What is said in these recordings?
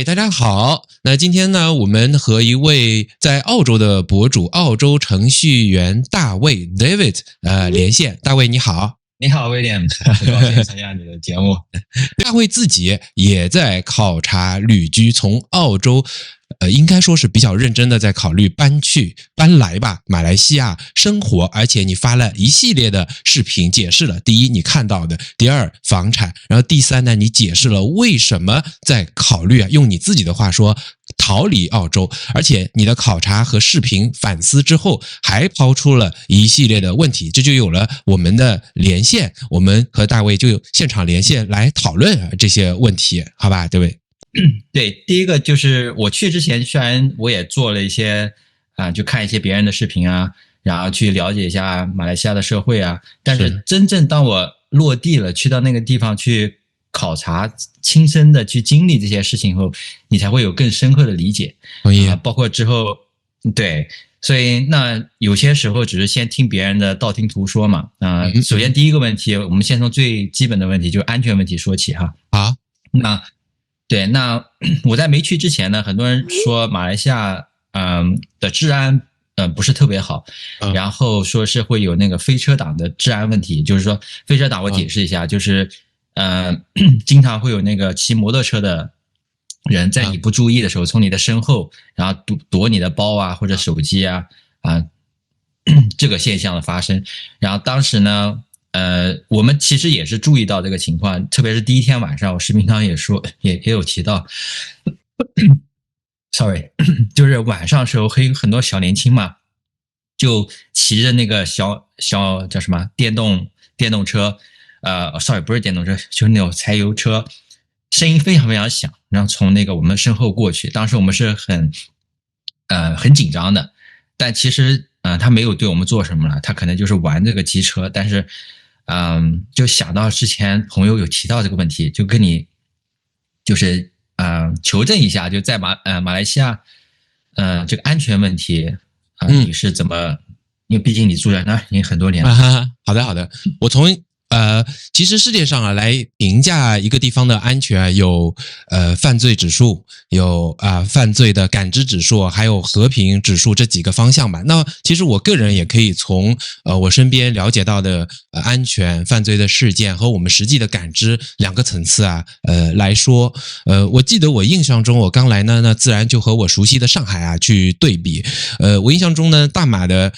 嗨，大家好。那今天呢，我們和一位在澳洲的博主，澳洲程序員大衛 David 連線。大衛你好。你好，威廉，很高興參加你的節目。大衛自己也在考察旅居，從澳洲應該說是比較認真的在考慮搬來吧，馬來西亞生活，而且你發了一系列的視頻解釋了，第一你看到的，第二房產，然後第三呢，你解釋了為什麼在考慮用你自己的話說逃離澳洲，而且你的考察和視頻反思之後還拋出了一系列的問題，這就有了我們的連線，我們和大衛就現場連線來討論這些問題，好吧，對不對？对，第一個就是我去之前，雖然我也做了一些就看一些別人的視頻啊，然後去了解一下馬來西亞的社會啊，但是真正當我落地了，去到那個地方去考察，親身的去經歷這些事情後，你才會有更深刻的理解。包括之後，對，所以那有些時候只是先聽別人的道聽途說嘛。首先第一個問題，我們先從最基本的問題，就是安全問題說起哈。好，那我在沒去之前呢，很多人說馬來西亞的治安不是特別好，然後說是會有那個飛車黨的治安問題，就是說飛車黨我解釋一下，就是經常會有那個騎摩托車的人在你不注意的時候從你的身後然後奪你的包啊或者手機啊這個現象的發生。然後當時呢我們其實也是注意到這個情況，特別是第一天晚上，我視頻上也說也有提到sorry 就是晚上的時候很多小年輕嘛，就騎着那個小叫什麼電動車sorry 不是電動車，就是那種柴油車，聲音非常非常響，然後從那個我們身後過去，當時我們是很緊張的，但其實他沒有對我們做什麼了，他可能就是玩這個機車，但是就想到之前朋友有提到這個問題，就跟你就是求證一下，就在馬來西亞這個安全問題你是怎麼，因為畢竟你住在那兒已經很多年了。好的，我從其實世界上來評價一個地方的安全有犯罪指數，有犯罪的感知指數，還有和平指數这幾個方向吧。那其實我個人也可以從我身邊了解到的安全犯罪的事件和我們實際的感知兩個層次來說，我記得我印象中我剛來呢，那自然就和我熟悉的上海去對比。我印象中呢，大馬的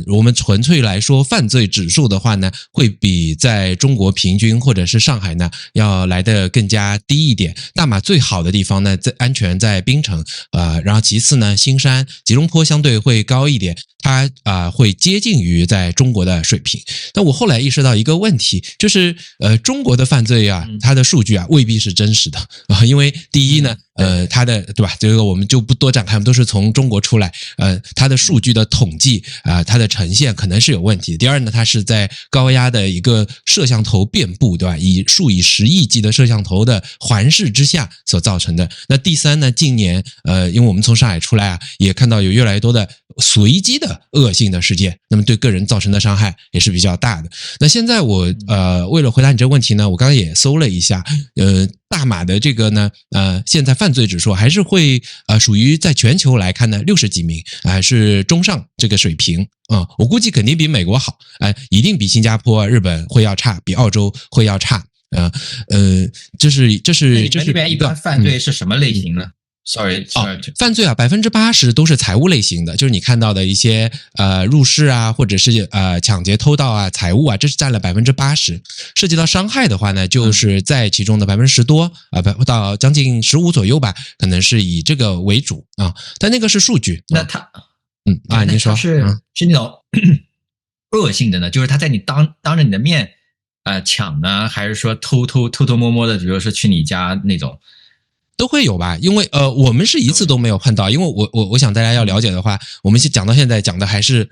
我們純粹來說犯罪指數的話呢，會比在中國平均或者是上海呢要來得更加低一點。大馬最好的地方呢，在安全在檳城，然後其次呢新山、吉隆坡相对會高一點，它會接近於在中國的水平。但我後來意識到一個問題，就是中國的犯罪它的數據未必是真實的因為第一呢它的對吧，這個我們就不多展開，我們都是從中國出來，它的數據的統計它的呈現可能是有問題的。第二呢，它是在高壓的一個攝像頭遍布，對吧？數以10億計的攝像頭的環視之下所造成的。那第三呢，近年因為我們從上海出來也看到有越來越多的隨機的惡性的事件，那麼對個人造成的傷害也是比較大的。那現在我為了回答你這個問題呢，我剛剛也搜了一下，大馬的這個呢現在犯罪指數還是會屬於在全球來看呢60幾名是中上這個水平我估計肯定比美國好一定比新加坡、日本會要差，比澳洲會要差這是你們這邊一般犯罪是什麼類型呢？Sorry 犯罪80%都是財務類型的，就是你看到的一些入室或者是搶劫偷盜財物這是佔了80%。涉及到傷害的話呢，就是在其中的10%多到將近15%左右吧，可能是以這個為主但那個是數據。那他你說是那種惡性的呢？就是他在你當着你的面搶呢，還是說偷偷摸摸的，比如說去你家那種？都會有吧，因為我們是一次都沒有碰到，因為我想大家要了解的話，我們講到現在講的還是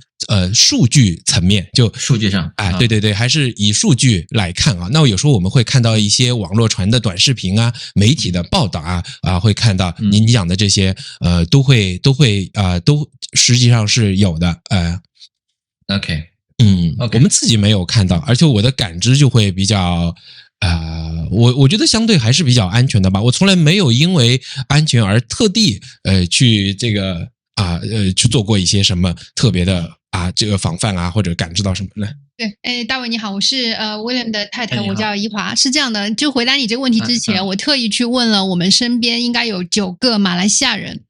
數據層面，就數據上對，還是以數據來看那有時候我們會看到一些網絡傳的短視頻媒體的報道會看到你講的這些都實際上是有的OK 我們自己沒有看到，而且我的感知就會比較我覺得相對還是比較安全的吧。我從來沒有因為安全而特地去這個去做過一些什麼特別的這個防範或者感知到什麼呢？對，大衛你好，我是William 的太太，我叫怡華。是這樣的，就回答你這個問題之前，我特意去問了我們身邊應該有9個馬來西亞人。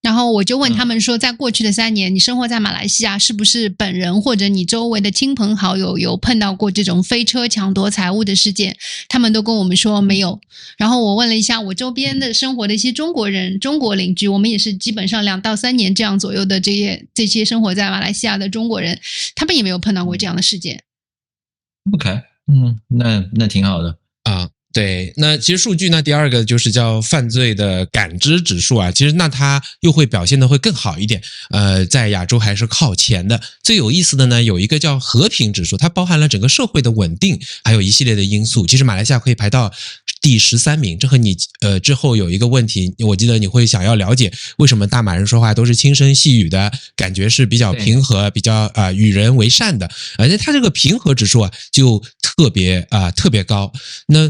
然後我就問他們說，在過去的3年，你生活在馬來西亞，是不是本人或者你周圍的親朋好友有碰到過這種飛車搶奪財物的事件？他們都跟我們說沒有。然後我問了一下我周邊的生活的一些中國人、中國鄰居，我們也是基本上2到3年這樣左右的這些生活在馬來西亞的中國人，他們也沒有碰到過這樣的事件。OK，那挺好的啊。对，那其實數據呢，第二個就是叫犯罪的感知指數其實那它又會表現得會更好一點，在亞洲還是靠前的。最有意思的呢，有一個叫和平指數，它包含了整個社會的穩定，還有一系列的因素。其實馬來西亞可以排到第13名，這和你之後有一個問題，我記得你會想要了解為什麼大馬人說話都是輕聲細語的，感覺是比較平和，比較與人為善的，而且它這個平和指數就特別高。那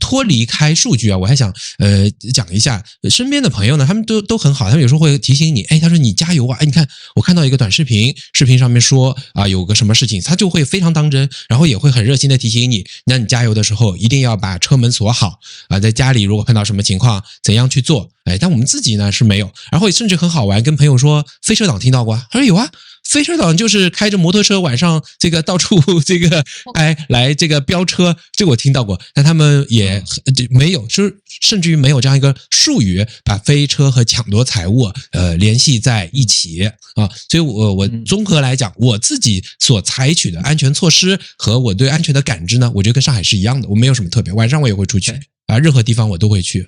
脫離開數據我還想講一下身邊的朋友呢，他們都很好，他們有時候會提醒你，他說你加油你看我看到一個短視頻上面說有個什麼事情，他就會非常當真，然後也會很熱心的提醒你，那你加油的時候一定要把車門鎖好在家裡如果碰到什麼情況怎樣去做。但我們自己呢是沒有，然後甚至很好玩，跟朋友說飞车黨听到過？他说有啊，飞车黨就是開着摩托車晚上這個到處這個來這個飆車，這個我聽到過，但他們也沒有，甚至於沒有這樣一個術語把飛車和搶奪財物聯繫在一起所以我綜合來講，我自己所採取的安全措施和我對安全的感知呢，我覺得跟上海是一樣的，我沒有什麼特別，晚上我也會出去任何地方我都會去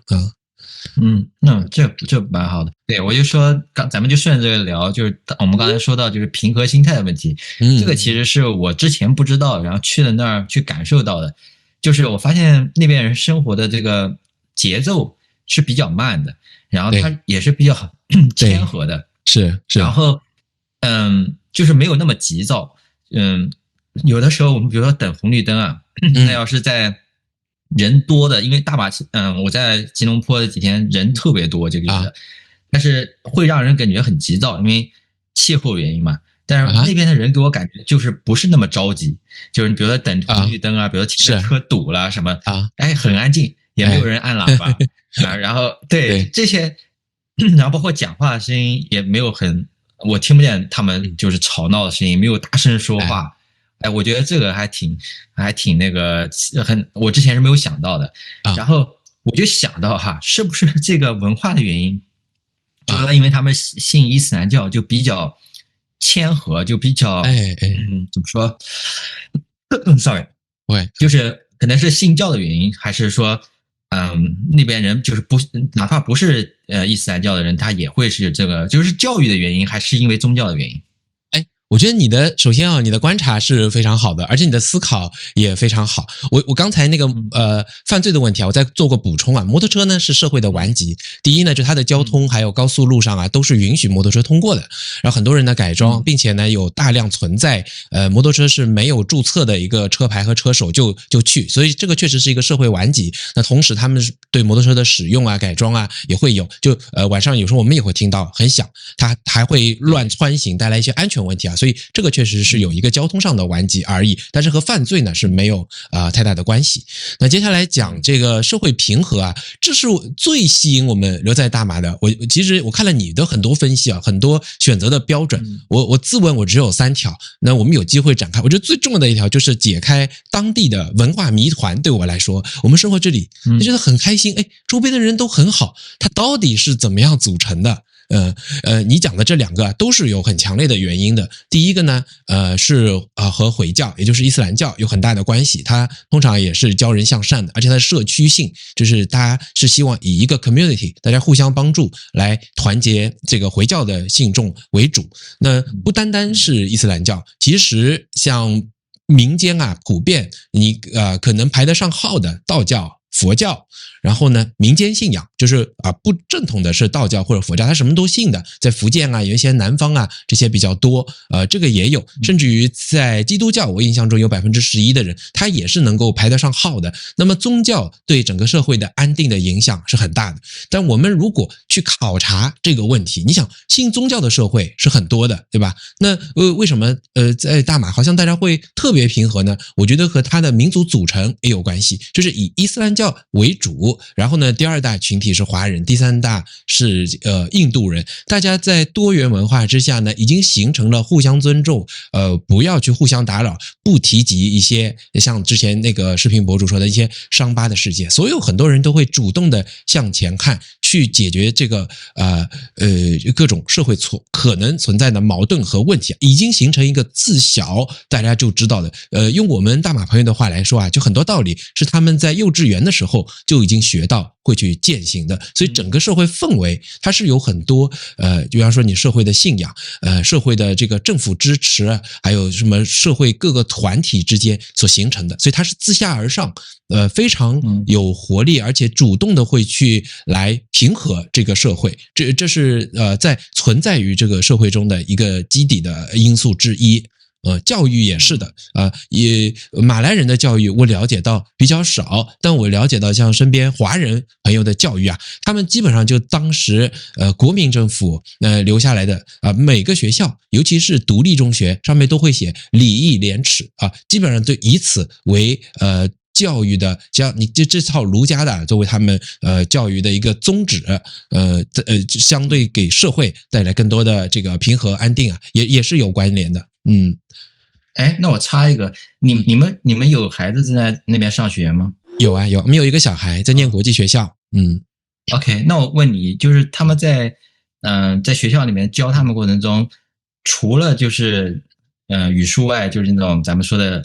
那這蠻好的。對，我就說咱們就順着這個聊，就是我們剛才說到就是平和心態的問題，這個其實是我之前不知道，然後去了那兒去感受到的，就是我發現那邊人生活的這個節奏是比較慢的，然後他也是比較謙和的，是，然後就是沒有那麼急躁，有的時候我們比如說等紅綠燈那要是在人多的，因為大馬我在吉隆坡的幾天人特別多这個月但是會讓人感覺很急躁，因為氣候原因嘛。但是那邊的人給我感覺就是不是那麼着急，就是比如說等紅綠燈比如說前面車堵了什麼很安靜，也沒有人按喇叭然後對這些，然後包括講話的聲音也沒有我聽不見他們就是吵鬧的聲音，沒有大聲說話。我覺得這個還挺那個我之前是沒有想到的。然後我就想到是不是這個文化的原因，就是因為他們信伊斯蘭教就比較謙和，就比較怎麼說sorry 就是可能是信教的原因，還是說那邊人就是哪怕不是伊斯蘭教的人，他也會是這個就是教育的原因，還是因為宗教的原因？我覺得首先你的觀察是非常好的，而且你的思考也非常好。我剛才那個犯罪的問題我再做過補充摩托車呢是社會的頑疾。第一呢，就它的交通還有高速路上都是允許摩托車通過的，然後很多人呢改裝，並且呢有大量存在摩托車是沒有注冊的一個車牌和車手就去，所以這個確實是一個社會頑疾。那同時他們對摩托車的使用改裝也會有，就晚上有時候我們也會聽到很響，它還會亂穿行，帶來一些安全問題所以這個確實是有一個交通上的頑疾而已，但是和犯罪呢是沒有太大的關係。那接下來講這個社會平和這是最吸引我們留在大馬的。其實我看了你的很多分析很多選擇的標準，我自問我只有3條，那我們有機會展開。我覺得最重要的一條就是解開當地的文化謎團。對我來說，我們生活這裡就覺得很開心，周邊的人都很好，它到底是怎麼樣組成的？你講的這2個都是有很強烈的原因的。第一個呢，是和回教，也就是伊斯蘭教有很大的關係。它通常也是教人向善的，而且它的社區性，就是大家是希望以一個 community， 大家互相幫助來團結這個回教的信眾為主。那不單單是伊斯蘭教，其實像民間普遍你可能排得上號的道教、佛教，然後呢民間信仰，就是不正統的是道教或者佛教，他什麼都信的，在福建啊、原先南方啊這些比較多，這個也有，甚至於在基督教，我印象中有11%的人，他也是能夠排得上號的。那麼宗教對整個社會的安定的影響是很大的，但我們如果去考察这個問題，你想信宗教的社會是很多的，對吧？那為什麼在大馬好像大家會特別平和呢？我覺得和它的民族組成也有關係，就是以伊斯蘭教為主，然後呢第二大群體是華人，第三大是印度人，大家在多元文化之下呢，已經形成了互相尊重，不要去互相打擾，不提及一些像之前那個視頻博主說的一些傷疤的世界，所有很多人都會主動的向前看，去解決這個各種社會可能存在的矛盾和問題，已經形成一個自小大家就知道的。用我們大馬朋友的話來說啊，就很多道理是他們在幼稚園的時候就已經學到，會去踐行的。所以整個社會氛圍它是有很多比方說你社會的信仰，社會的這個政府支持，還有什麼社會各個團體之間所形成的，所以它是自下而上，非常有活力，而且主動的會去來平和這個社會，這是在存在於這個社會中的一個基底的因素之一。教育也是的，也馬來人的教育我了解到比較少，但我了解到像身邊華人朋友的教育啊，他們基本上就當時國民政府留下來的每個學校，尤其是獨立中學上面都會寫禮義廉恥啊，基本上都以此為教育的，像你這套儒家的作為他們教育的一個宗旨，相對給社會帶來更多的這個平和安定啊，也是有關聯的。那我插一個，你們有孩子在那邊上學嗎？有啊，有，我們有一個小孩在念國際學校。OK， 那我問你，就是他們在學校裡面教他們過程中，除了就是語數外，就是那種咱們說的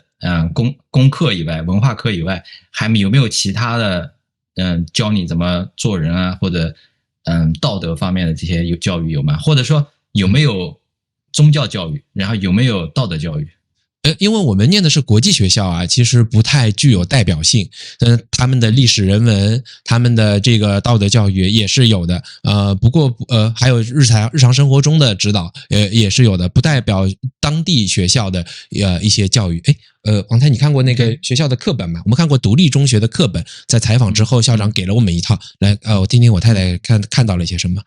功課以外，文化課以外，還有沒有其他的教你怎麼做人啊，或者道德方面的这些教育有嗎？或者說有沒有宗教教育，然後有沒有道德教育？因為我們念的是國際學校啊，其實不太具有代表性。他們的歷史人文，他們的這個道德教育也是有的。不過還有日常生活中的指導，也是有的，不代表當地學校的一些教育。王太，你看過那個學校的課本嗎？我們看過獨立中學的課本，在採訪之後，校長給了我們一套，來，我聽聽我太太看到了一些什麼。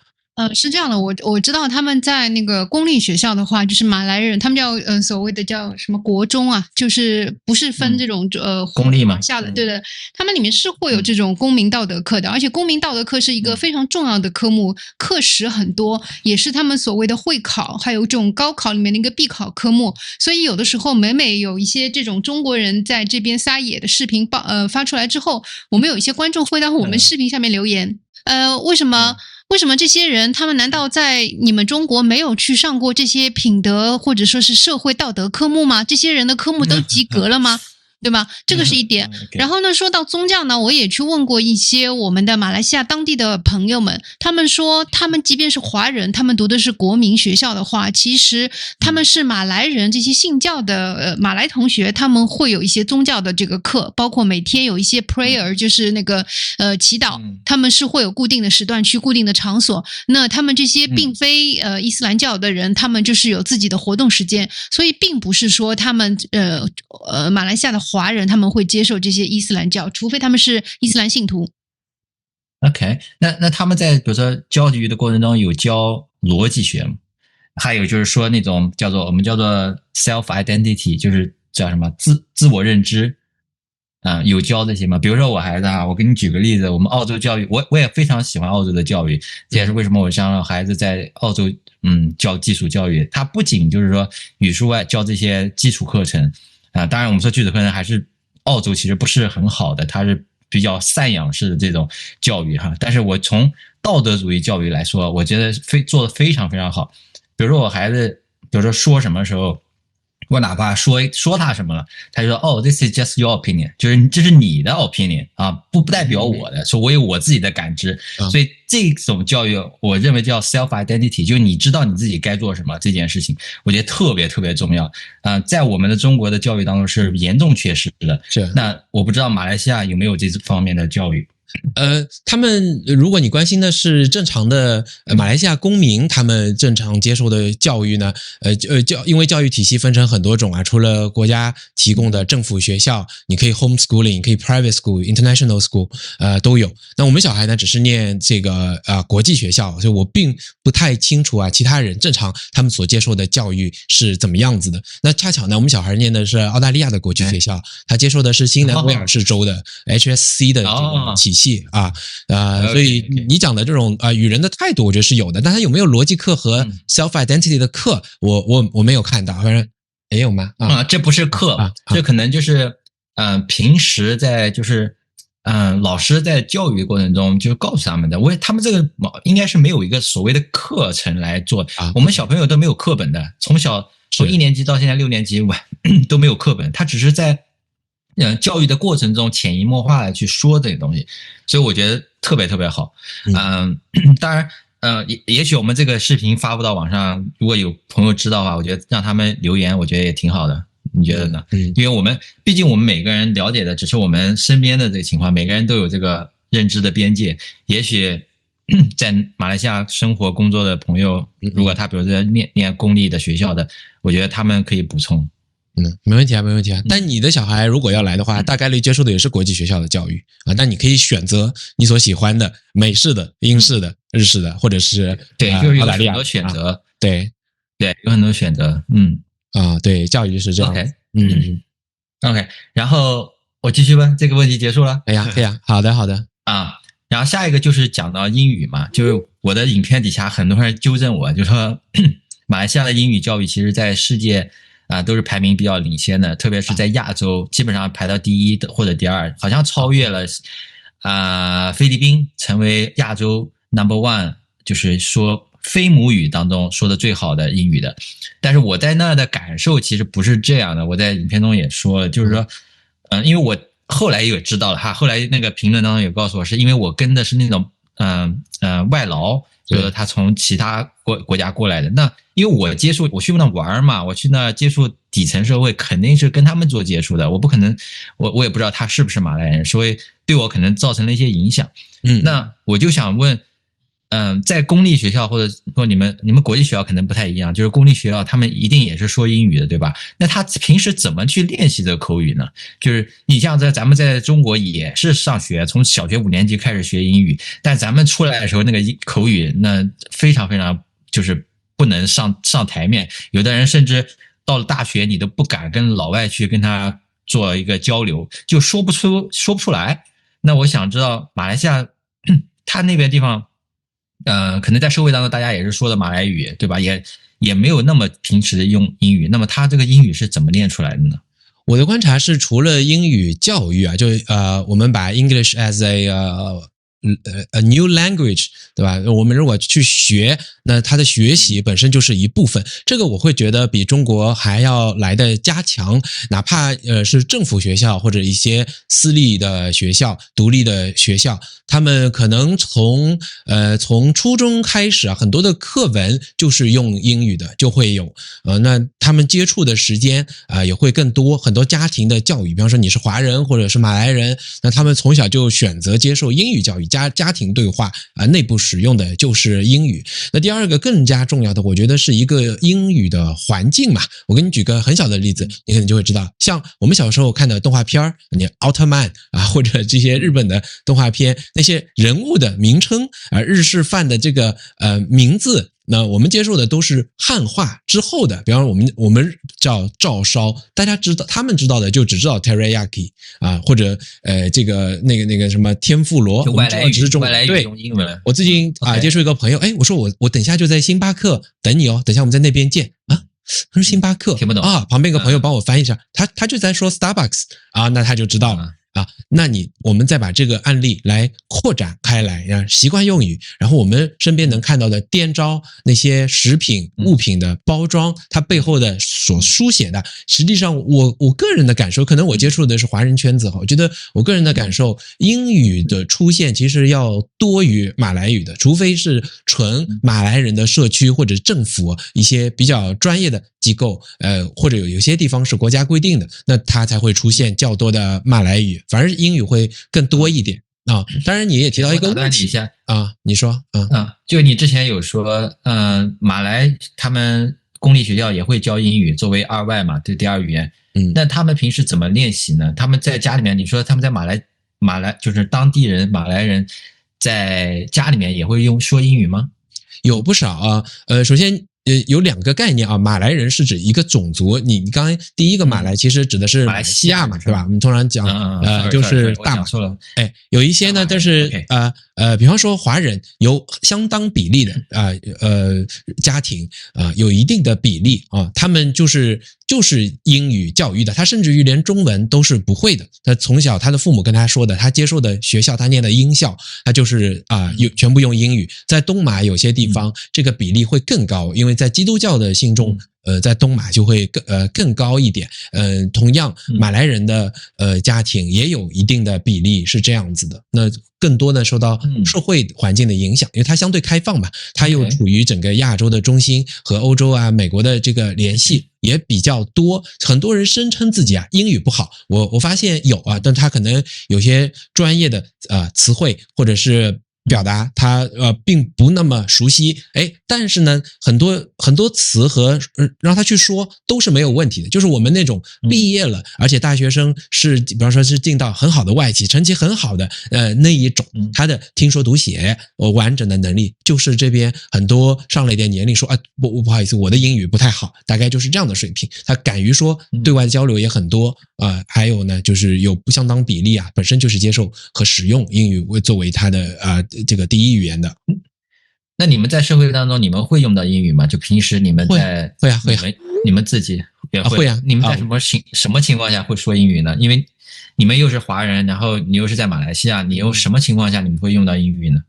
是這樣的，我知道他們在那個公立學校的話，就是馬來人，他們叫所謂的叫什麼國中啊，就是不是分這種公立嘛下的，对的，他們裡面是會有這種公民道德課的，而且公民道德課是一個非常重要的科目，課時很多，也是他們所謂的會考，還有這種高考裡面的一個必考科目，所以有的時候每有一些這種中國人在這邊撒野的視頻發出來之後，我們有一些觀眾會到我們視頻下面留言，為什麼這些人，他們難道在你們中國沒有去上過這些品德或者說是社會道德科目嗎？這些人的科目都及格了嗎？對吧？這個是一點。然後呢，說到宗教呢，我也去問過一些我們的馬來西亞當地的朋友們，他們說，他們即便是華人，他們讀的是國民學校的話，其實他們是馬來人，這些信教的馬來同學，他們會有一些宗教的這個課，包括每天有一些 prayer，就是那個祈禱，他們是會有固定的時段去固定的場所。那他們這些並非伊斯蘭教的人，他們就是有自己的活動時間，所以並不是說他們馬來西亞的華人他們會接受這些伊斯蘭教，除非他們是伊斯蘭信徒。OK， 那他們在比如說教育的過程中有教邏輯學嗎？還有就是說那種我們叫做 self identity， 就是叫什麼自我認知有教这些吗？比如說我孩子我给你舉個例子，我們澳洲教育，我也非常喜歡澳洲的教育，這也是為什麼我想讓孩子在澳洲教基礎教育。他不僅就是說語數外教這些基礎課程當然我們說基礎課程還是澳洲其實不是很好的，它是比較散養式的這種教育但是我從道德主義教育來說，我覺得做得非常非常好。比如說我孩子比如說什麼時候，我哪怕說他什麼了，他就說哦 ，this is just your opinion， 就是这是你的 opinion 啊，不代表我的，说我有我自己的感知，所以这种教育我認為叫 self identity， 就是你知道你自己該做什麼這件事情，我覺得特別特別重要在我們的中國的教育當中是嚴重缺失的。是，那我不知道馬來西亞有沒有這方面的教育。他們如果你關心的是正常的馬來西亞公民他們正常接受的教育呢，因為教育體系分成很多種除了國家提供的政府學校，你可以 homeschooling， 可以 private school、international school， 都有。那我們小孩呢，只是念這個國際學校，所以我並不太清楚其他人正常他們所接受的教育是怎麼樣子的。那恰巧呢，我們小孩念的是澳大利亞的國際學校，他接受的是新南威爾士州的 HSC 的这個體系。所以你講的這種與人的態度，我覺得是有的，但他有沒有邏輯課和 self identity 的課，我沒有看到，反正也有嗎？這不是課，這可能就是平時在就是老師在教育的過程中就告訴他們的，他们這個應該是沒有一個所謂的課程來做，我們小朋友都沒有課本的，從1年級到現在6年級都沒有課本，他只是在教育的過程中潛移默化的去說這個東西，所以我覺得特別特別好。當然也許我們這個視頻發布到網上，如果有朋友知道的話，我覺得讓他們留言，我覺得也挺好的。你覺得呢？因為畢竟我們每個人了解的只是我們身邊的這個情況，每個人都有這個認知的邊界。也許在馬來西亞生活工作的朋友，如果他比如說念公立的學校的，我覺得他們可以補充。沒問題啊，沒問題啊。但你的小孩如果要來的話，大概率接受的也是國際學校的教育但你可以選擇你所喜歡的美式的、英式的、日式的，或者是對，就是有很多選擇。對，有很多選擇。對，教育是這樣。OK， 然後我繼續問，這個問題結束了。可以啊，好的然後下一個就是講到英語嘛，就是我的影片底下很多人糾正我，就說馬來西亞的英語教育其實在世界都是排名比較領先的，特別是在亞洲，基本上排到第1或者第2，好像超越了菲律賓，成為亞洲 No.1， 就是說非母語當中說的最好的英語的。但是我在那兒的感受其實不是這樣的，我在影片中也說了，就是說因為我後來也知道了後來那個評論當中也告訴我，是因為我跟的是那種外勞，就是他從其他國家過來的。那因為我去那玩嘛，我去那接觸底層社會，肯定是跟他們做接觸的，我不可能，我也不知道他是不是馬來人，所以對我可能造成了一些影響。那我就想問，在公立學校或者說你們國際學校可能不太一樣，就是公立學校他們一定也是說英語的，對吧？那他平時怎麼去練習這個口語呢？就是你像咱們在中國也是上學，從小學5年級開始學英語，但咱們出來的時候那個口語那非常非常就是不能上台面，有的人甚至到了大學你都不敢跟老外去跟他做一個交流，就說不出來。那我想知道馬來西亞他那邊地方可能在社會當中大家也是說的馬來語，對吧？也沒有那麼平時的用英語，那麼他這個英語是怎麼練出來的呢？我的觀察是，除了英語教育就我們把 English as a new language， 對吧？我們如果去學，那它的學習本身就是一部分，這個我會覺得比中國還要來的加強，哪怕是政府學校或者一些私立的學校、獨立的學校，他們可能從初中開始很多的課文就是用英語的，就會有那他們接觸的時間也會更多，很多家庭的教育，比方說你是華人或者是馬來人，那他們從小就選擇接受英語教育，家庭對話內部使用的就是英語。那第二個更加重要的，我覺得是一個英語的環境嘛。我給你舉個很小的例子，你可能就會知道，像我們小時候看的動畫片，你奧特曼或者這些日本的動畫片，那些人物的名稱日式飯的這個名字，那我們接受的都是漢化之後的，比方說我們叫照燒，大家知道，他們知道的就只知道 teriyaki 或者這個那個什麼天婦羅，外來語對，用英文。我最近接觸一個朋友，我說我等一下就在星巴克等你哦，等一下我們在那邊見啊。他說星巴克聽不懂旁邊一個朋友幫我翻譯一下，他就在說 Starbucks 那他就知道了那我們再把這個案例來擴展開來，讓習慣用語，然後我們身邊能看到的店招那些食品物品的包裝，它背後的所書寫的，實際上我個人的感受，可能我接觸的是華人圈子哈，我覺得我個人的感受，英語的出現其實要多於馬來語的，除非是純馬來人的社區或者政府一些比較專業的機構，或者有些地方是國家規定的，那它才會出現較多的馬來語，反而英語會更多一點啊。當然，你也提到一個問題啊，你說就你之前有說，馬來他們公立學校也會教英語作為2外嘛，对第二語言。那他們平時怎麼練習呢？他們在家裡面，你說他們在馬來就是當地人馬來人在家裡面也會說英語嗎？有不少啊，首先。有2個概念啊，馬來人是指一個種族，你剛才第一個馬來其實指的是馬來西亞嘛，是吧？我們通常講就是大馬。有一些呢，但是比方說華人有相當比例的家庭有一定的比例啊，他們就是英語教育的，他甚至于連中文都是不会的。他從小他的父母跟他說的，他接受的學校，他念的英校，他就是全部用英語。在東馬有些地方，這個比例會更高，因為在基督教的信眾，在東馬就會更高一點。同樣，馬來人的家庭也有一定的比例是這樣子的。那更多的受到社會環境的影響，因為它相對開放嘛，它又處於整個亞洲的中心，和歐洲啊、美國的這個聯繫也比較多。很多人聲稱自己英語不好，我發現有但他可能有些專業的詞彙或者是表達他並不那麼熟悉，但是呢，很多詞和讓他去說都是沒有問題的。就是我們那種畢業了，而且大學生是比方說是進到很好的外企，成績很好的那一種，他的聽說讀寫完整的能力，就是這邊很多上了一點年齡說不好意思，我的英語不太好，大概就是這樣的水平。他敢於說，對外交流也很多還有呢，就是有不相當比例本身就是接受和使用英語作為他的這個第一語言的。那你們在社會當中，你們會用到英語嗎？就平時你們在會啊，你們自己也会啊。你们在什麼情況下會說英語呢？因為你們又是華人，然後你又是在馬來西亞，你有什麼情況下你們會用到英語呢？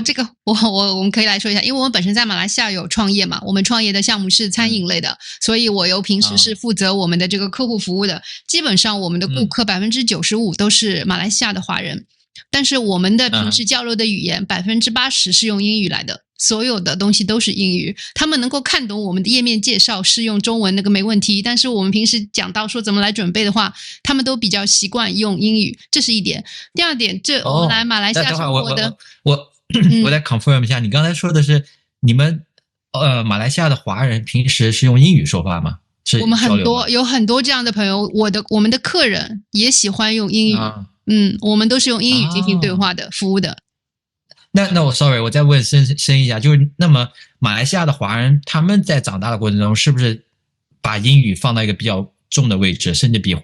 這個我們可以來說一下，因為我們本身在馬來西亞有創業嘛，我們創業的項目是餐飲類的，所以我平時是負責我們的這個客戶服務的，基本上我們的顧客95%都是馬來西亞的華人。但是我們的平時交流的語言80%是用英語來的，所有的東西都是英語。他們能夠看懂我們的頁面介紹是用中文，那個沒問題。但是我們平時講到說怎麼來準備的話，他們都比較習慣用英語，這是一點。第二點，我們來馬來西亞生活的，我再 confirm 一下，你剛才說的是你們馬來西亞的華人平時是用英語說話嗎？我們有很多這樣的朋友，我們的客人也喜歡用英語。我們都是用英語進行對話的服務的。那我 sorry， 我再問深一下，就是那麼馬來西亞的華人他們在長大的過程中，是不是把英語放到一個比較重的位置，甚至比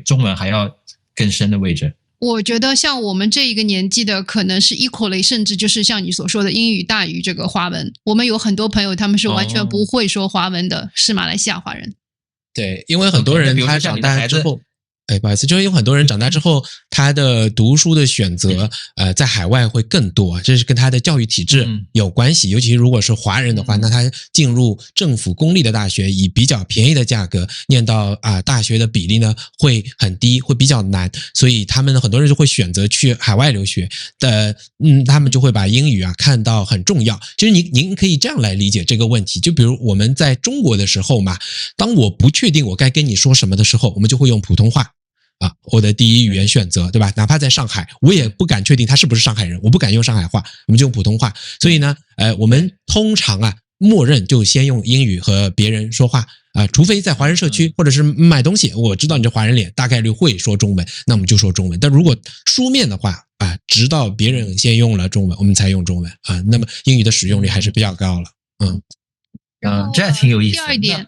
中文還要更深的位置？我覺得像我們這一個年紀的，可能是 equally， 甚至就是像你所說的英語大於這個華文。我們有很多朋友他們是完全不會說華文的，是馬來西亞華人。對，因為很多人他長大之後。不好意思，就是有很多人長大之後，他的讀書的選擇，在海外會更多，這是跟他的教育體制有關係。尤其如果是華人的話，那他進入政府公立的大學，以比較便宜的價格念到大學的比例呢會很低，會比較難，所以他們很多人就會選擇去海外留學的。他們就會把英語看到很重要。其實您可以這樣來理解這個問題，就比如我們在中國的時候嘛，當我不確定我該跟你說什麼的時候，我們就會用普通話。我的第一語言選擇，對吧？哪怕在上海，我也不敢確定他是不是上海人，我不敢用上海話，我們就用普通話。所以呢，我們通常默認就先用英語和別人說話除非在華人社區或者是買東西，我知道你這華人臉，大概率會說中文，那我們就說中文。但如果書面的話直到別人先用了中文，我們才用中文那麼英語的使用率還是比較高了。這還挺有意思的。第二點。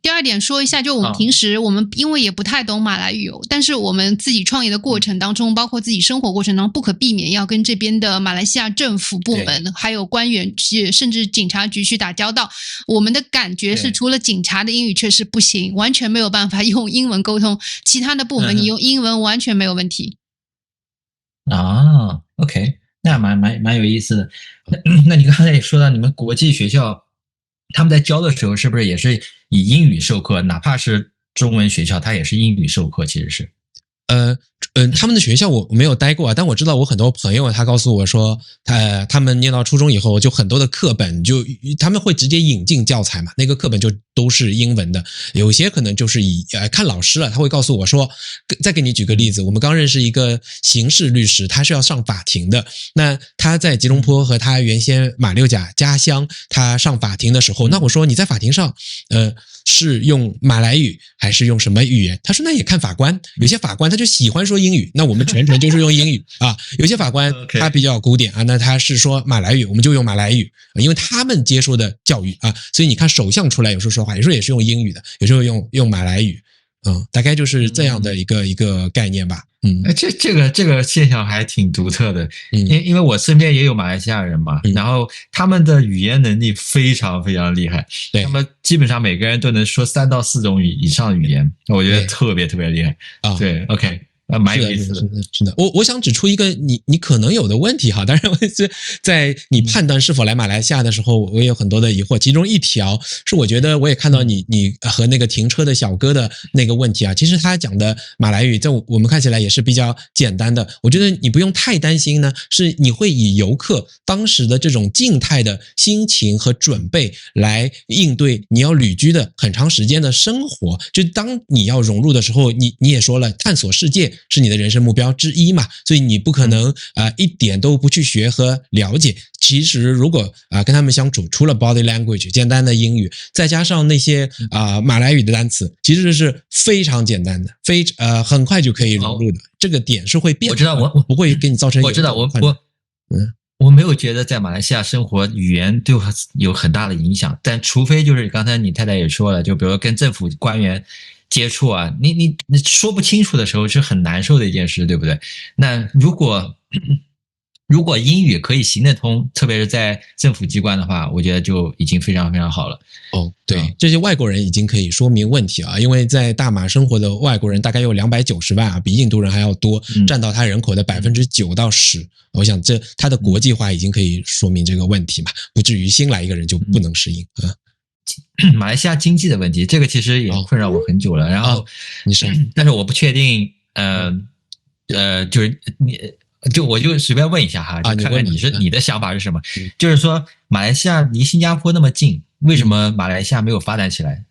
第二點說一下，就我們平時我們因為也不太懂馬來語，但是我們自己創業的過程當中，包括自己生活過程當中，不可避免要跟這邊的馬來西亞政府部門還有官員甚至警察局去打交道。我們的感覺是，除了警察的英語確實不行，完全沒有辦法用英文溝通，其他的部門你用英文完全沒有問題。OK， 那蠻有意思的。那你剛才也說到，你們國際學校他們在教的時候，是不是也是以英語授課？哪怕是中文学校，它也是英語授課，其實是。他们的学校我没有待过啊，但我知道我很多朋友他告訴我說，他們念到初中以後，就很多的課本就他們會直接引進教材嘛，那個課本就都是英文的，有些可能就是看老師了，他會告訴我說，再給你舉個例子，我們剛認識一個刑事律師，他是要上法庭的，那他在吉隆坡和他原先馬六甲家鄉，他上法庭的時候，那我說你在法庭上，是用馬來語還是用什麼語言？他說那也看法官，有些法官他就喜歡說英語，那我們全程就是用英語啊。有些法官他比較古典啊，那他是說馬來語，我們就用馬來語，因為他們接受的教育啊，所以你看首相出來有時候說話，有時候也是用英語的，有時候用馬來語，大概就是這樣的一個概念吧。這個現象還挺獨特的，因為我身邊也有馬來西亞人嘛，然後他們的語言能力非常非常厲害，他們基本上每個人都能說3到4種以上的語言，我覺得特別特別厲害啊。對 ，OK。蠻有意思的，是的。我想指出一個你可能有的問題哈，當然我是在你判斷是否來馬來西亞的時候，我也有很多的疑惑。其中一條是我覺得我也看到你和那個停車的小哥的那個問題啊，其實他講的馬來語在我們看起來也是比較簡單的。我覺得你不用太擔心呢，是你會以遊客當時的這種靜態的心情和準備來應對你要旅居的很長時間的生活。就當你要融入的時候，你也說了，探索世界是你的人生目標之一嘛，所以你不可能一點都不去學和了解。其實如果跟他們相處，除了 body language 簡單的英語，再加上那些馬來語的單詞，其實是非常簡單的，很快就可以融入的。這個點是會變的，我知道，我不會給你造成我知道我沒有覺得在馬來西亞生活語言對我有很大的影響，但除非就是剛才你太太也說了，就比如說跟政府官員接觸啊，你說不清楚的時候是很難受的一件事，對不對？那如果英語可以行得通，特別是在政府機關的話，我覺得就已經非常非常好了。對，這些外國人已經可以說明問題啊，因為在大馬生活的外國人大概有290萬啊，比印度人還要多，佔到他人口的9%到10%。我想他的國際化已經可以說明這個問題嘛，不至於新來一個人就不能適應啊。馬來西亞經濟的問題，這個其實也困擾我很久了。然後但是我不確定，就是我就隨便問一下哈，就看看你的想法是什麼？就是說，馬來西亞離新加坡那麼近，為什麼馬來西亞沒有發展起來？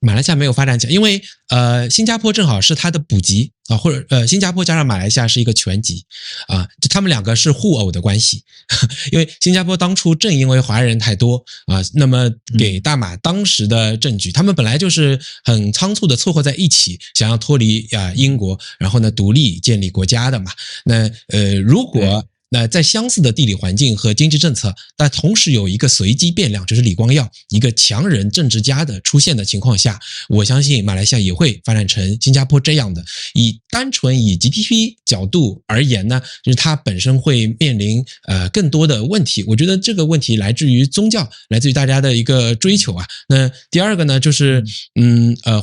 馬來西亞沒有發展起來，因為新加坡正好是它的補給啊，或者新加坡加上馬來西亞是一個全集啊，就他們兩個是互毆的關係。因為新加坡當初正因為華人太多啊，那麼給大馬當時的政局，他們本來就是很倉促的湊合在一起，想要脫離英國，然後呢獨立建立國家的嘛。那如果那在相似的地理環境和經濟政策，但同時有一個隨機變量，就是李光耀一個強人政治家的出現的情況下，我相信馬來西亞也會發展成新加坡這樣的。單純以 GDP 角度而言呢，就是它本身會面臨更多的問題。我覺得這個問題來自於宗教，來自於大家的一個追求啊。那第二個呢，就是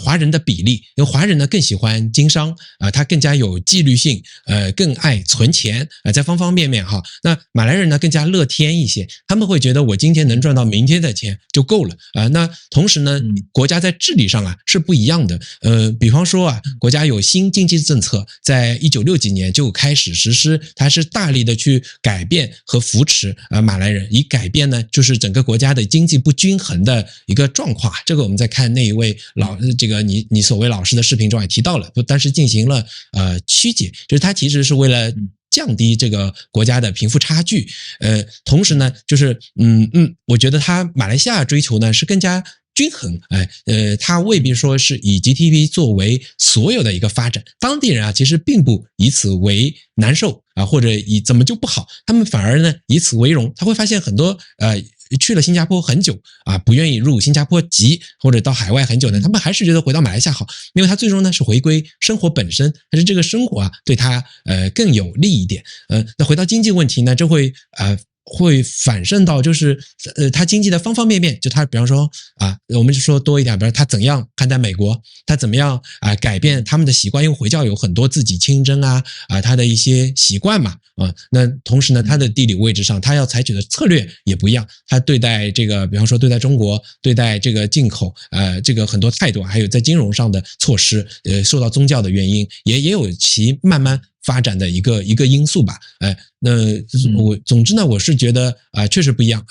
華人的比例，因為華人呢更喜歡經商啊，他更加有紀律性，更愛存錢在方方面面。好，那馬來人呢更加樂天一些，他們會覺得我今天能賺到明天的錢就夠了啊。那同時呢，國家在治理上是不一樣的。比方說國家有新經濟政策，在1960幾年就開始實施，它是大力的去改變和扶持馬來人，以改變呢就是整個國家的經濟不均衡的一個狀況。這個我們在看那一位這個你所謂老師的視頻中也提到了，但是進行了曲解，就是它其實是為了降低這個國家的貧富差距，同時呢，就是我覺得他馬來西亞追求呢是更加均衡，他未必說是以 GDP 作為所有的一個發展，當地人其實並不以此為難受啊，或者以怎麼就不好，他們反而呢以此為榮，他會發現很多去了新加坡很久啊，不願意入新加坡籍或者到海外很久呢，他们還是覺得回到馬來西亞好，因為他最終呢是回歸生活本身，但是這個生活啊對他更有利一點。那回到經濟問題呢，這會反滲到就是他經濟的方方面面，就他比方說啊，我們就說多一點，比如他怎樣看待美國，他怎麼樣啊改變他們的習慣，因為回教有很多自己清真啊他的一些習慣嘛那同時呢，他的地理位置上，他要採取的策略也不一樣，他對待這個，比方說對待中國，對待這個進口這個很多態度，還有在金融上的措施，受到宗教的原因，也有其慢慢發展的一個因素吧，那總之呢，我是覺得確實不一樣，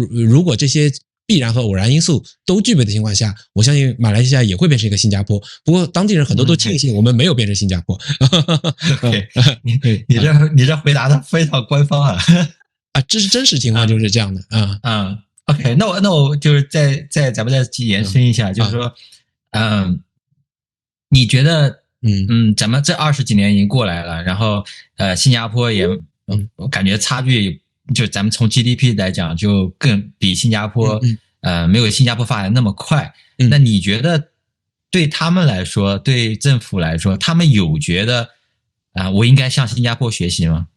如果這些必然和偶然因素都具備的情況下，我相信馬來西亞也會變成一個新加坡。不過當地人很多都慶幸我們沒有變成新加坡。你這回答的非常官方啊！這是真實情況，就是這樣的OK， 那我就是再咱们再延伸一下，就是說，你覺得？咱們這20幾年已經過來了，然後新加坡也我感覺差距就咱們從 GDP 來講就更比新加坡沒有新加坡發展那麼快。那你覺得對他們來說，對政府來說，他們有覺得我應該向新加坡學習嗎？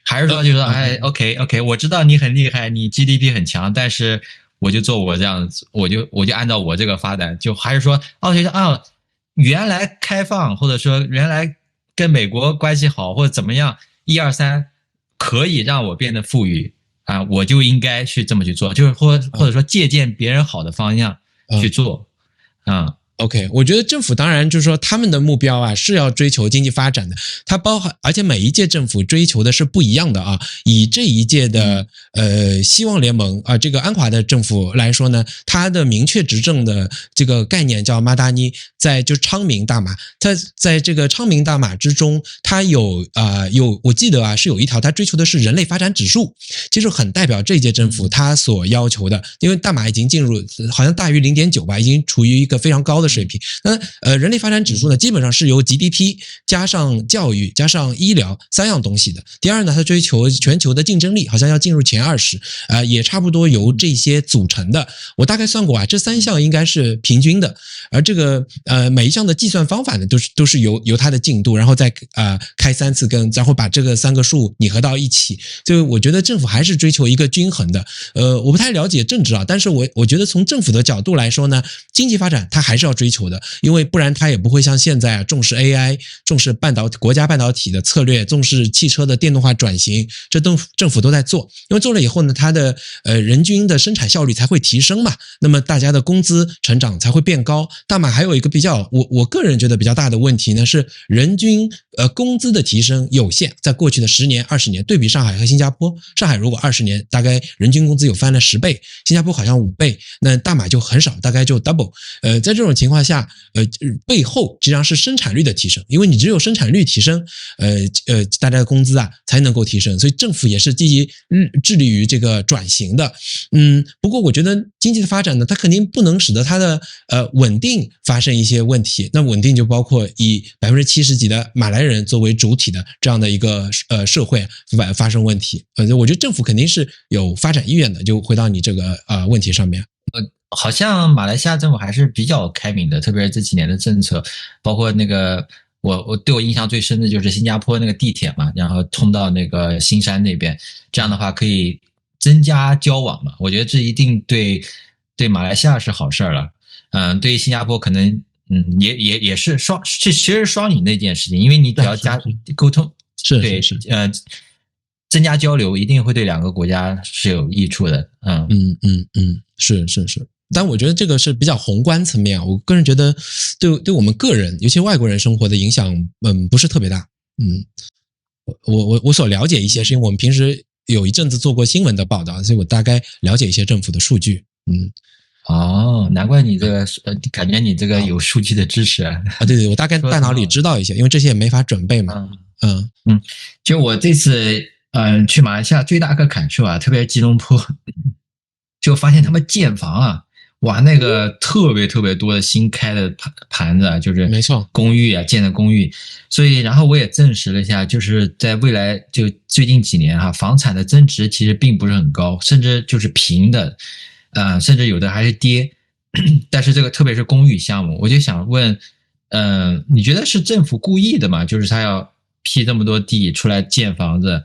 還是說就是說OK， 我知道你很厲害，你 GDP 很強，但是我就做我這樣子，我就按照我這個發展，就還是說原來開放，或者說原來跟美國關係好，或者怎麼樣，1、2、3可以讓我變得富裕我就應該去這麼去做，就是或者說借鑑別人好的方向去做OK， 我覺得政府當然就是說他們的目標是要追求經濟發展的，它包含而且每一屆政府追求的是不一樣的以這一屆的希望聯盟這個安華的政府來說呢，它的明確執政的這個概念叫馬達尼，就昌明大馬，它在這個昌明大馬之中，它有我記得是有一條，它追求的是人類發展指數，其實很代表這一屆政府它所要求的，因為大馬已經進入好像大於 0.9 吧，已經處於一個非常高的水平。那人類發展指數呢，基本上是由 GDP 加上教育加上醫療3樣東西的。第二呢，它追求全球的競爭力，好像要進入前20，也差不多由這些組成的。我大概算過這3項應該是平均的，而這個每一項的計算方法呢，都是由它的進度，然後再開3次根，然後把這個3個數擬合到一起。就我覺得政府還是追求一個均衡的。我不太了解政治但是我覺得從政府的角度來說呢，經濟發展它還是要追求的，因為不然它也不會像現在重視 AI， 重視國家半導體的策略，重視汽車的電動化轉型，這政府都在做。因為做了以後呢，它的人均的生產效率才會提升嘛，那麼大家的工資成長才會變高。大馬還有一個比較我個人覺得比較大的問題呢，是人均工資的提升有限，在過去的10年20年，對比上海和新加坡，上海如果20年大概人均工資有翻了10倍，新加坡好像5倍，那大馬就很少，大概就 double。在這種情況下，背後實際上是生產率的提升，因為你只有生產率提升，大家的工資才能夠提升，所以政府也是積極致力於這個轉型的。不過我覺得經濟的發展呢，它肯定不能使得它的穩定發生一些問題。那穩定就包括以70%幾的馬來人作為主體的這樣的一個社會發生問題。我覺得政府肯定是有發展意願的。就回到你這個問題上面。好像馬來西亞政府還是比較開明的，特別是這幾年的政策，包括那個我對我印象最深的就是新加坡那個地鐵嘛，然後通到那個新山那邊，這樣的話可以增加交往嘛，我覺得這一定對馬來西亞是好事了。對於新加坡可能也是其實是雙贏的一件事情，因為你只要加溝通，對增加交流，一定會對兩個國家是有益處的。是，但我覺得這個是比較宏觀層面，我個人覺得對我們個人，尤其外國人生活的影響，不是特別大。我所了解一些，是因為我們平時有一陣子做過新聞的報道，所以我大概了解一些政府的數據。難怪你這個感覺你這個有數據的知識對，我大概大腦裡知道一些，因為這些也沒法準備嘛。就我這次去馬來西亞最大個感受特別是吉隆坡，就發現他們建房哇，那個特別特別多的新開的盤子，就是沒錯，公寓啊，建的公寓。所以，然後我也證實了一下，就是在未來就最近幾年哈，房產的增值其實並不是很高，甚至就是平的，甚至有的還是跌。但是這個特別是公寓項目，我就想問，你覺得是政府故意的嗎？就是他要批這麼多地出來建房子，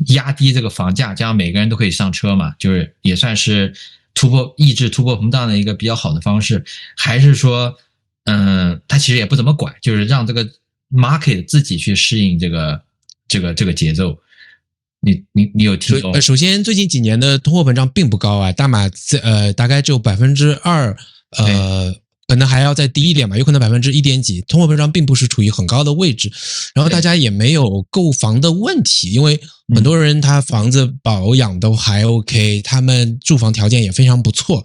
壓低這個房價，這樣每個人都可以上車嘛，就是也算是抑制突破膨脹的一個比較好的方式，還是說，他其實也不怎麼管，就是讓這個 market 自己去適應這個節奏。你有聽說？首先，最近幾年的通貨膨脹並不高啊，大馬大概只有2%，可能還要再低一點吧，有可能1點幾，通貨膨脹並不是處於很高的位置，然後大家也沒有購房的問題，因為很多人他房子保養都還 OK，他們住房條件也非常不錯，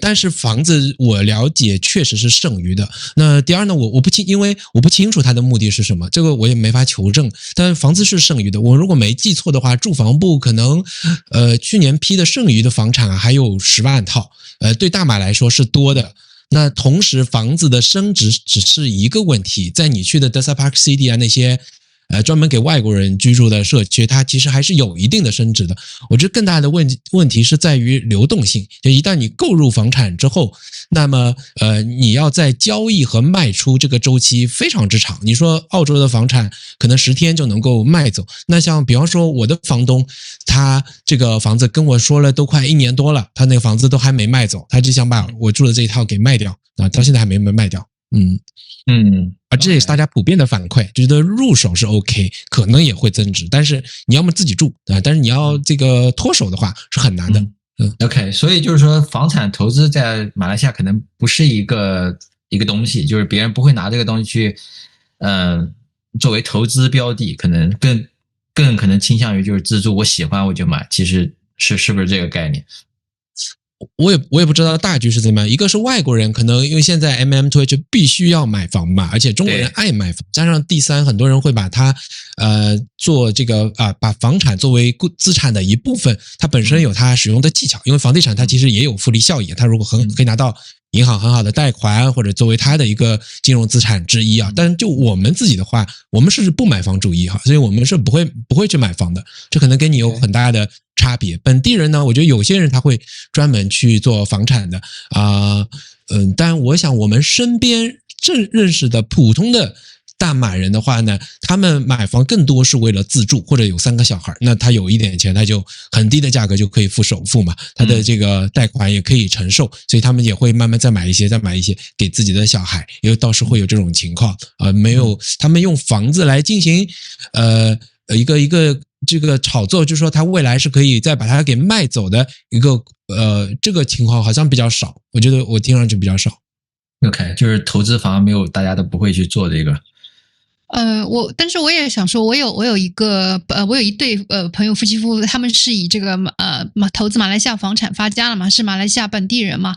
但是房子我了解確實是剩餘的。那第二呢，因為我不清楚它的目的是什麼，這個我也沒法求證，但房子是剩余的。我如果沒記錯的話，住房部可能去年批的剩余的房產還有10萬套，對大馬來說是多的。那同時，房子的升值只是一個問題，在你去的 Desa Park City 啊那些專門給外國人居住的社區，它其實還是有一定的升值的。我覺得更大的問題是在於流動性，就一旦你購入房產之後，那麼你要在交易和賣出這個周期非常之長。你說澳洲的房產可能10天就能夠賣走，那像比方說我的房東，他這個房子跟我說了都快1年多了，他那個房子都還沒賣走，他就想把我住的這一套給賣掉啊，到現在還沒賣掉。而這也是大家普遍的反饋，覺得入手是 OK， 可能也會增值，但是你要麼自己住啊，但是你要這個脫手的話是很難的。OK， 所以就是說，房產投資在馬來西亞可能不是一個東西，就是別人不會拿這個東西去，作為投資標的，可能更可能傾向於就是自住，我喜歡我就買，其實是不是這個概念？我也不知道大局是怎麼樣。一個是外國人可能因為現在 MM2H 必須要買房嘛，而且中國人愛買房，加上第三，很多人會把它做這個把房產作為資產的一部分，它本身有它使用的技巧，因為房地產它其實也有复利效益，它如果可以拿到銀行很好的貸款，或者作為它的一個金融資產之一啊。但是就我們自己的話，我们是不買房主義哈，所以我們是不會去買房的，這可能跟你有很大的差別。本地人呢，我覺得有些人他會專門去做房產的但我想我們身邊認識的普通的大馬人的話呢，他們買房更多是為了自住或者有3個小孩，那他有一點錢，他就很低的價格就可以付首付嘛，他的這個貸款也可以承受，所以他們也會慢慢再買一些給自己的小孩，因為倒是會有這種情況沒有他們用房子來進行一個這個炒作，就是說他未來是可以再把它給賣走的一個這個情況好像比較少，我覺得我聽上去比較少。OK， 就是投資房没有大家都不會去做這個。但是我也想說，我有一對朋友夫妻夫婦，他們是以这個投資馬來西亞房產發家了嘛，是馬來西亞本地人嘛，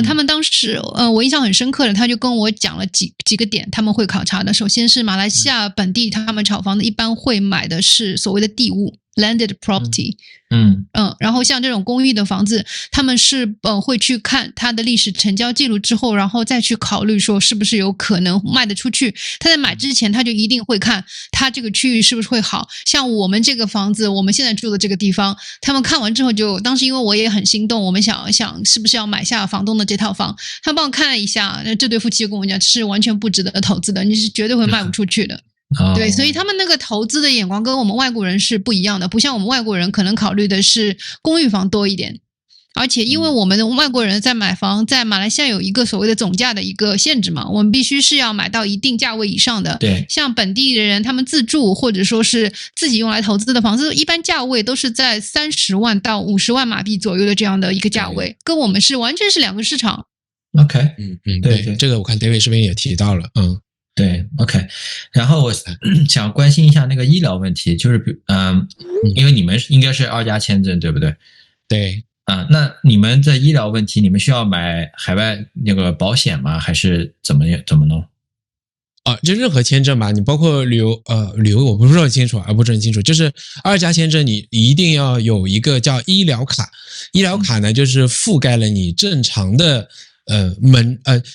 他們當時我印象很深刻的，他就跟我講了幾個點他們會考察的。首先是馬來西亞本地他們炒房的一般會買的是所謂的地物 landed property，然後像這種公寓的房子，他們是會去看它的歷史成交記錄之後，然後再去考慮說是不是有可能賣得出去。他在買之前他就一定會看他這個區域是不是會好，像我們這個房子我們現在住的這個地方，他們看完之後就當時因為我也很心動，我們想是不是要買下房東的這套房，他幫我看了一下，這對夫妻跟我講是完全不值得投資的，你是絕對會賣不出去的。對，所以他們那個投資的眼光跟我們外國人是不一樣的，不像我們外國人可能考慮的是公寓房多一點，而且因為我們的外國人在買房，在馬來西亞有一個所謂的總價的一個限制嘛，我們必須是要買到一定價位以上的。對，像本地的人他們自住或者說是自己用來投資的房子，一般價位都是在30萬到50萬馬幣左右的這樣的一個價位，跟我們是完全是兩個市場。OK， 對，這個我看 David 視頻也提到了，对 ，OK， 然後我想關心一下那個醫療問題，就是因為你們應該是2加簽證，對不對？對，那你們的醫療問題，你們需要買海外那個保險嗎？還是怎麼弄？就任何簽證吧，你包括旅游我不是很清楚啊，不是很清楚。就是2加簽證，你一定要有一个叫医療卡，医療卡呢就是覆蓋了你正常的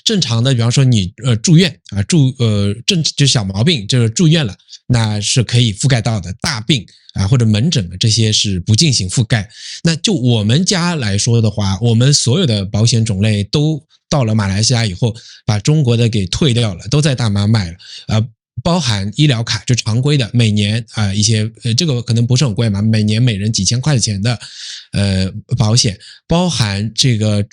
正常的，比方說你住院啊就小毛病就是住院了，那是可以覆蓋到的。大病啊或者門診這些是不進行覆蓋。那就我們家來說的話，我們所有的保險種類都到了馬來西亞以後，把中國的給退掉了，都在大馬買了，包含醫療卡，就常規的，每年一些這個可能不是很貴嘛，每年每人幾千塊錢的保險，包含這個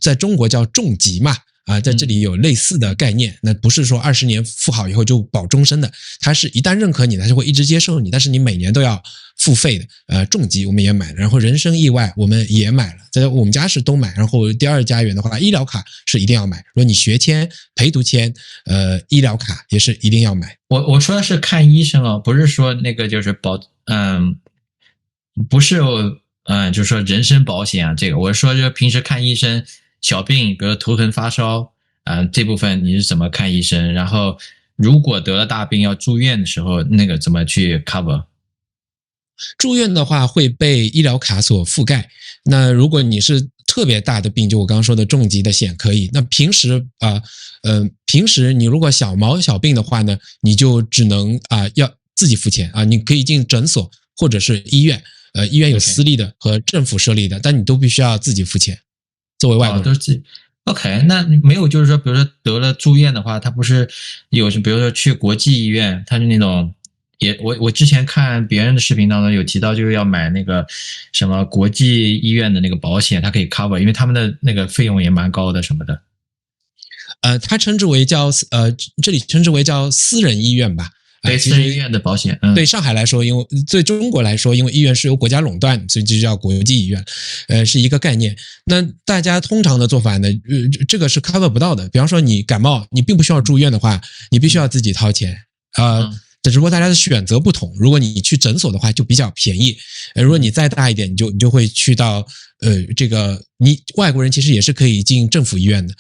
在中國叫重疾嘛。在這裡有類似的概念，那不是說20年付好以後就保終身的，它是一旦認可你，它就會一直接受你，但是你每年都要付費的。重疾我們也買了，然後人身意外我們也買了，在我們家是都買。然後第二家園的話，醫療卡是一定要買，如果你學簽、陪讀簽，醫療卡也是一定要買。我說的是看醫生哦，不是說那個就是不是就是說人身保險啊，這個我是說就平時看醫生。小病，比如頭疼發燒，這部分你是怎麼看醫生？然後如果得了大病要住院的時候，那個怎麼去 cover？ 住院的話會被醫療卡所覆蓋。那如果你是特別大的病，就我剛剛說的重疾的險可以。那平時你如果小毛小病的話呢，你就只能要自己付錢啊。你可以進診所或者是醫院，醫院有私立的和政府設立的，但你都必須要自己付錢。作為外國人，都是自己。OK， 那沒有就是說，比如說得了住院的話，他不是有，比如說去國際醫院，他是那種我之前看別人的視頻當中有提到，就是要買那個什麼國際醫院的那個保險，它可以 cover， 因為他們的那個費用也蠻高的什麼的。它稱之為這裡稱之為叫私人醫院吧。對，私人醫院的保險，對上海來說，因為對中國來說，因為醫院是由國家壟斷，所以就叫國際醫院，是一個概念。那大家通常的做法呢，這個是 cover 不到的。比方說你感冒，你並不需要住院的話，你必須要自己掏錢只不過大家的選擇不同。如果你去診所的話，就比較便宜。如果你再大一點，你就會去到這個你外國人其實也是可以進政府醫院的，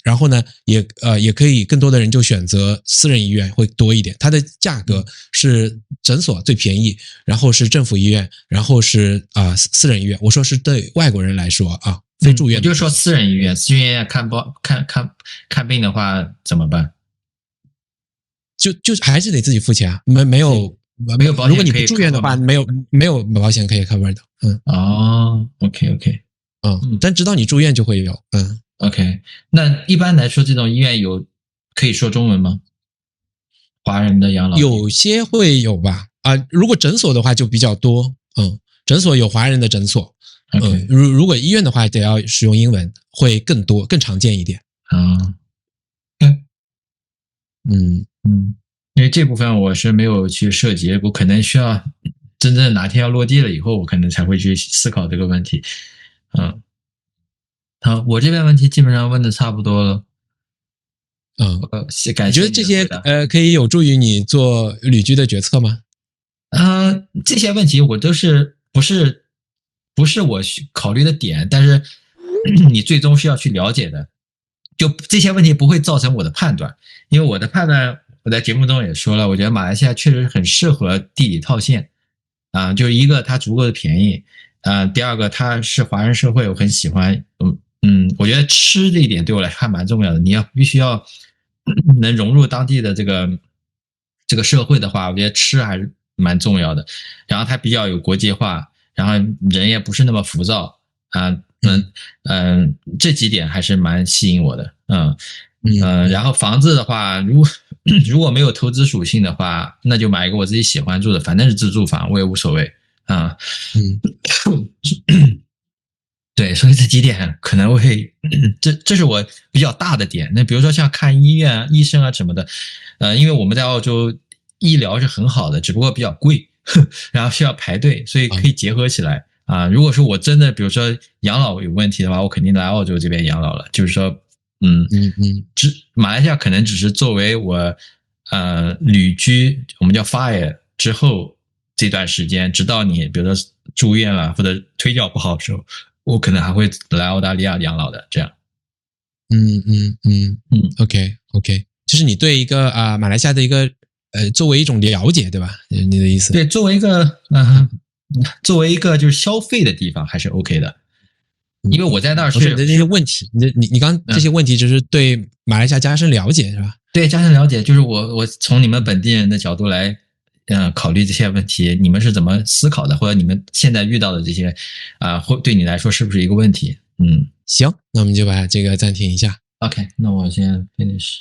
然後呢也可以更多的人就選擇私人醫院會多一點。它的價格是診所最便宜，然後是政府醫院，然後是私人醫院。我說是對外國人來說啊，非住院。我就說私人醫院，私人醫院看病的話怎麼辦？就還是得自己付錢啊，沒有保險。如果你不住院的話，沒有保險可以 cover 的。OK， 但直到你住院就會有。OK， 那一般來說，這種醫院可以說中文嗎？華人的養老有些會有吧。如果診所的話就比較多。診所有華人的診所。如果醫院的話，得要使用英文，會更多更常見一點。因為這部分我是沒有去涉及，我可能需要真正哪天要落地了以後，我可能才會去思考這個問題。好，我這邊問題基本上問的差不多了。感覺這些可以有助於你做旅居的決策嗎？這些問題我都是不是我考慮的點，但是你最終是要去了解的。就這些問題不會造成我的判斷，因為我的判斷我在節目中也說了，我覺得馬來西亞確實很適合地理套現就是一個它足夠的便宜第二個它是華人社會，我很喜歡我覺得吃這一點對我來說還蠻重要的，你必須要能融入當地的這個社會的話，我覺得吃還是蠻重要的，然後它比較有國際化，然後人也不是那麼浮躁這幾點還是蠻吸引我的然後房子的話，如果沒有投資屬性的話，那就買一個我自己喜歡住的，反正是自住房，我也無所謂對，所以這幾點可能會這是我比較大的點。那比如說像看醫院醫生什麼的因為我們在澳洲醫療是很好的，只不過比較貴然後需要排隊，所以可以結合起來如果說我真的比如說養老有問題的話，我肯定來澳洲這邊養老了。就是說馬來西亞可能只是作為我旅居我們叫 fire 之後這段時間，直到你比如說住院了或者腿腳不好的時候，我可能還會來澳大利亞養老的這樣。OK，就是你对一个馬來西亞的一個作為一種了解，對吧？你的意思？對，作為一個就是消費的地方還是 OK 的，因為我在那兒是這些問題，你剛這些問題就是對馬來西亞加深了解，是吧？對，加深了解，就是我從你們本地人的角度來考慮這些問題，你們是怎麼思考的，或者你們現在遇到的這些會對你來說是不是一個問題？行，那我們就把這個暫停一下。OK，那我先 finish。